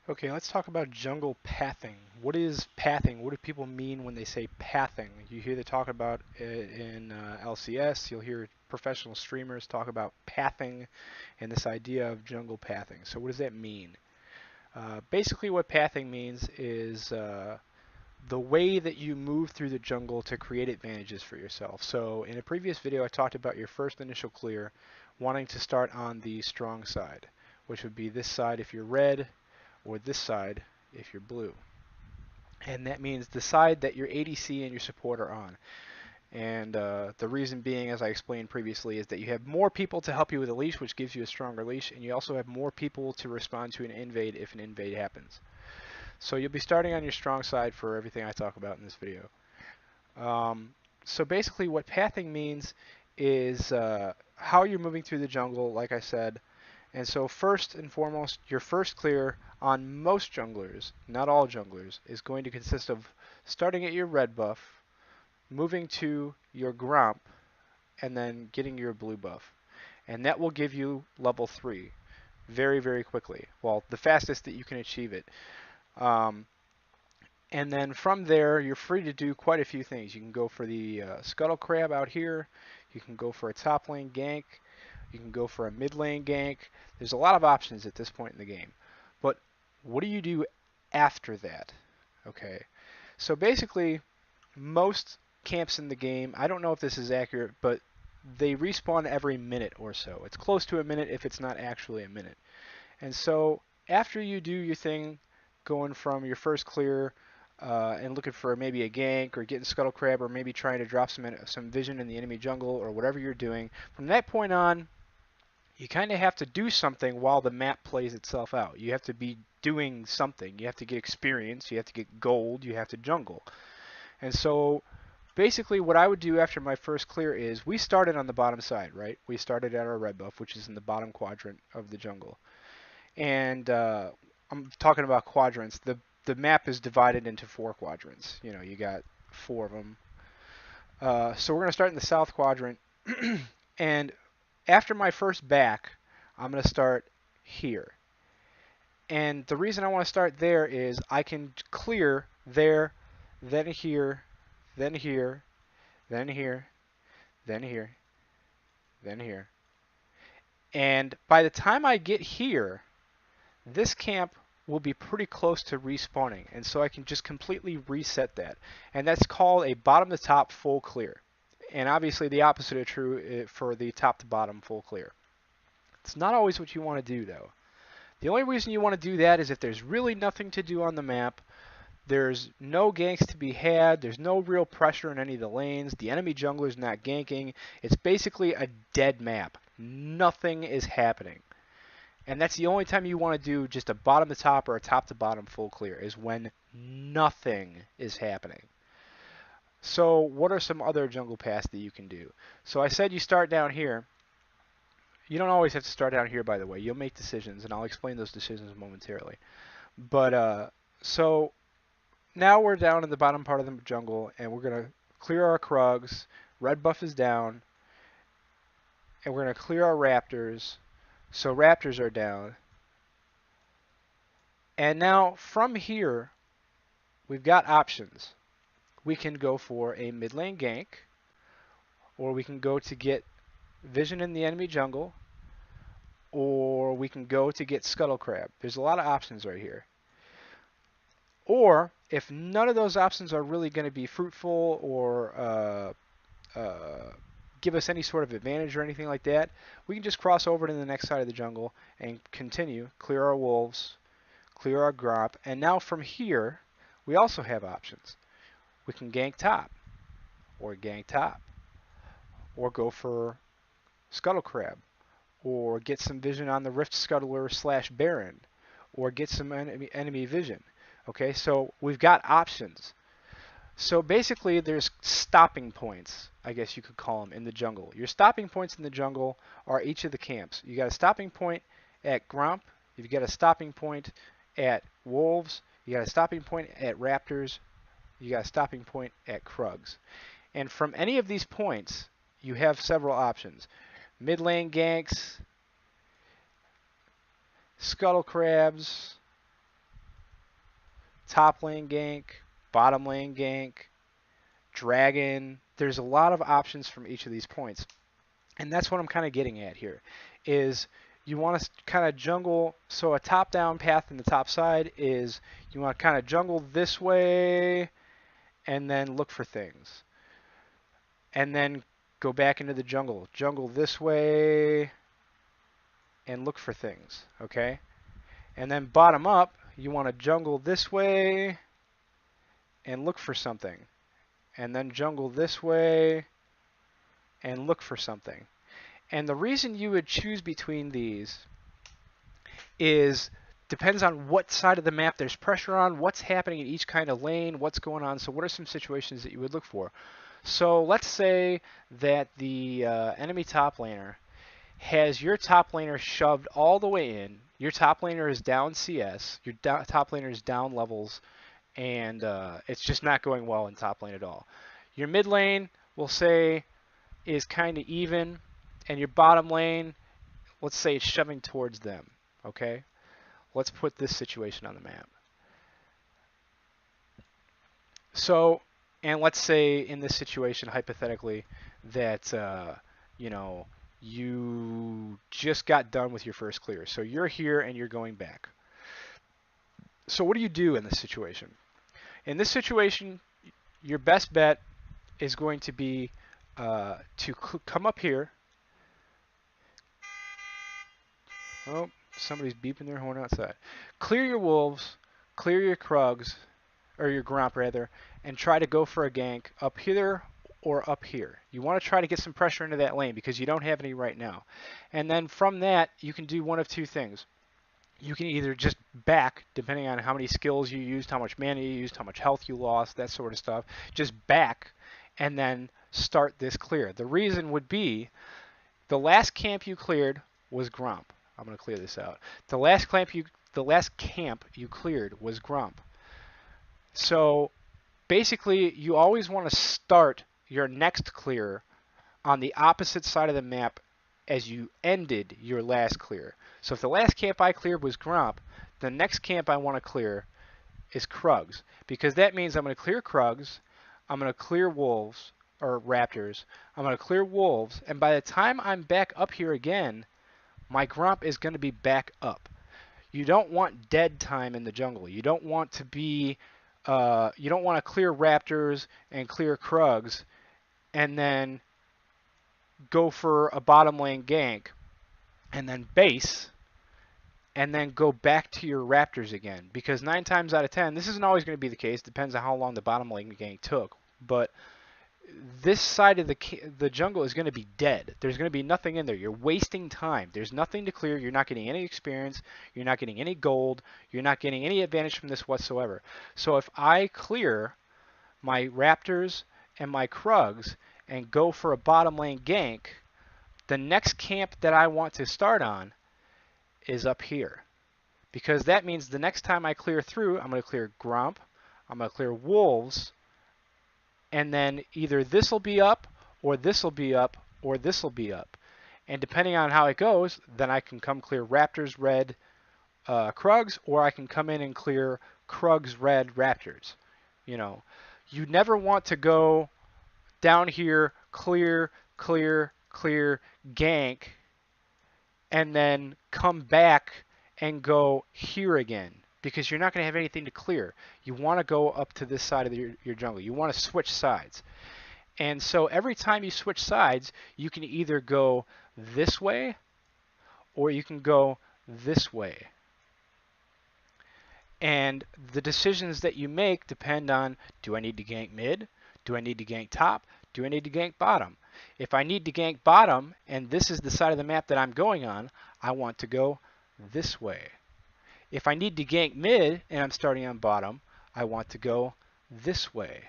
Okay, let's talk about jungle pathing. What is pathing? What do people mean when they say pathing? You hear they talk about it in LCS. You'll hear professional streamers talk about pathing and this idea of jungle pathing. So what does that mean? Basically, what pathing means is the way that you move through the jungle to create advantages for yourself. So in a previous video, I talked about your first initial clear, wanting to start on the strong side, which would be this side if you're red, or this side if you're blue. And that means the side that your ADC and your support are on. And the reason being, as I explained previously, is that you have more people to help you with a leash, which gives you a stronger leash, and you also have more people to respond to an invade if an invade happens. So you'll be starting on your strong side for everything I talk about in this video. So basically what pathing means is how you're moving through the jungle, like I said. And so first and foremost, your first clear on most junglers, not all junglers, is going to consist of starting at your red buff, moving to your Gromp, and then getting your blue buff. And that will give you level 3 very, very quickly. Well, the fastest that you can achieve it. Um, and then from there, you're free to do quite a few things. You can go for the Scuttle Crab out here. You can go for a top lane gank. You can go for a mid lane gank. There's a lot of options at this point in the game. But what do you do after that? Okay. So basically, most camps in the game, I don't know if this is accurate, but they respawn every minute or so. It's close to a minute if it's not actually a minute. And so after you do your thing, going from your first clear and looking for maybe a gank or getting Scuttle Crab or maybe trying to drop some vision in the enemy jungle or whatever you're doing, from that point on, you kind of have to do something while the map plays itself out. You have to be doing something. You have to get experience. You have to get gold. You have to jungle. And so basically what I would do after my first clear is we started on the bottom side, right? We started at our red buff, which is in the bottom quadrant of the jungle. And I'm talking about quadrants. The map is divided into 4 quadrants. You know, you got 4 of them. So we're going to start in the south quadrant. And after my first back, I'm going to start here. And the reason I want to start there is I can clear there, then here, then here, then here, then here, then here. And by the time I get here, this camp will be pretty close to respawning, and so I can just completely reset that. And that's called a bottom to top full clear. And obviously the opposite is true for the top to bottom full clear. It's not always what you want to do though. The only reason you want to do that is if there's really nothing to do on the map, there's no ganks to be had, there's no real pressure in any of the lanes, the enemy jungler's not ganking, it's basically a dead map. Nothing is happening. And that's the only time you want to do just a bottom to top or a top to bottom full clear is when nothing is happening. So what are some other jungle paths that you can do? So I said you start down here. You don't always have to start down here, by the way. You'll make decisions, and I'll explain those decisions momentarily. But so now we're down in the bottom part of the jungle, and we're going to clear our Krugs. Red buff is down, and we're going to clear our Raptors. So Raptors are down. And now from here, we've got options. We can go for a mid lane gank, or we can go to get vision in the enemy jungle, or we can go to get Scuttle Crab. There's a lot of options right here. Or if none of those options are really going to be fruitful or give us any sort of advantage or anything like that, we can just cross over to the next side of the jungle and continue, clear our wolves, clear our Gromp, and now from here, we also have options. We can gank top, or gank top, or go for Scuttle Crab, or get some vision on the Rift Scuttler / Baron, or get some enemy vision. Okay, so we've got options. So basically, there's stopping points, I guess you could call them, in the jungle. Your stopping points in the jungle are each of the camps. You got a stopping point at Gromp, you've got a stopping point at Wolves, you got a stopping point at Raptors, you got a stopping point at Krugs. And from any of these points, you have several options. Mid lane ganks, Scuttle Crabs, top lane gank, bottom lane gank, dragon. There's a lot of options from each of these points. And that's what I'm kind of getting at here, is you want to kind of jungle. So a top-down path in the top side is you want to kind of jungle this way and then look for things. And then go back into the jungle. Jungle this way and look for things, okay? And then bottom up, you want to jungle this way and look for something. And then jungle this way and look for something. And the reason you would choose between these is depends on what side of the map there's pressure on, what's happening in each kind of lane, what's going on. So what are some situations that you would look for? So let's say that the enemy top laner has your top laner shoved all the way in. Your top laner is down CS, your top laner is down levels, and it's just not going well in top lane at all. Your mid lane, we'll say, is kind of even, and your bottom lane, let's say it's shoving towards them, okay? Let's put this situation on the map. So, and let's say in this situation, hypothetically, that, you know, you just got done with your first clear. So you're here and you're going back. So what do you do in this situation? In this situation, your best bet is going to be to come up here. Oh, somebody's beeping their horn outside. Clear your wolves, clear your Krugs, or your Gromp rather, and try to go for a gank up here or up here. You want to try to get some pressure into that lane because you don't have any right now. And then from that, you can do one of two things. You can either just back, depending on how many skills you used, how much mana you used, how much health you lost, that sort of stuff. Just back and then start this clear. The reason would be the last camp you cleared was Gromp. I'm going to clear this out. The last camp you cleared was Gromp. So basically, you always want to start your next clear on the opposite side of the map as you ended your last clear. So if the last camp I cleared was Gromp, the next camp I want to clear is Krugs, because that means I'm going to clear Krugs, I'm going to clear wolves, or raptors, I'm going to clear wolves, and by the time I'm back up here again, my Gromp is going to be back up. You don't want dead time in the jungle. You don't want to be, you don't want to clear raptors and clear Krugs and then go for a bottom lane gank and then base and then go back to your raptors again. Because 9 times out of 10, this isn't always going to be the case. Depends on how long the bottom lane gank took. But this side of the jungle is going to be dead. There's going to be nothing in there. You're wasting time. There's nothing to clear. You're not getting any experience. You're not getting any gold. You're not getting any advantage from this whatsoever. So if I clear my raptors and my Krugs and go for a bottom lane gank, the next camp that I want to start on is up here. Because that means the next time I clear through, I'm going to clear Gromp, I'm going to clear wolves, and then either this will be up, or this will be up, or this will be up. And depending on how it goes, then I can come clear Raptors, red, Krugs, or I can come in and clear Krugs, red, Raptors. You know, you never want to go down here, clear, clear, clear, gank, and then come back and go here again, because you're not going to have anything to clear. You want to go up to this side of your jungle. You want to switch sides. And so every time you switch sides, you can either go this way or you can go this way. And the decisions that you make depend on, do I need to gank mid? Do I need to gank top? Do I need to gank bottom? If I need to gank bottom, and this is the side of the map that I'm going on, I want to go this way. If I need to gank mid, and I'm starting on bottom, I want to go this way.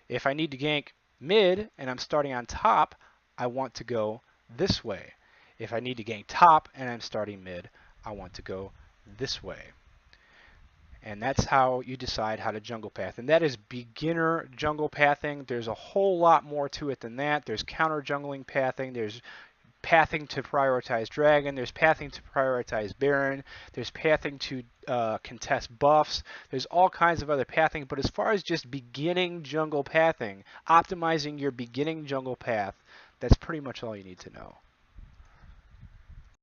If I need to gank mid, and I'm starting on top, I want to go this way. If I need to gank top, and I'm starting mid, I want to go this way. And that's how you decide how to jungle path. And that is beginner jungle pathing. There's a whole lot more to it than that. There's counter jungling pathing. There's pathing to prioritize Dragon. There's pathing to prioritize Baron. There's pathing to contest buffs. There's all kinds of other pathing. But as far as just beginning jungle pathing, optimizing your beginning jungle path, that's pretty much all you need to know.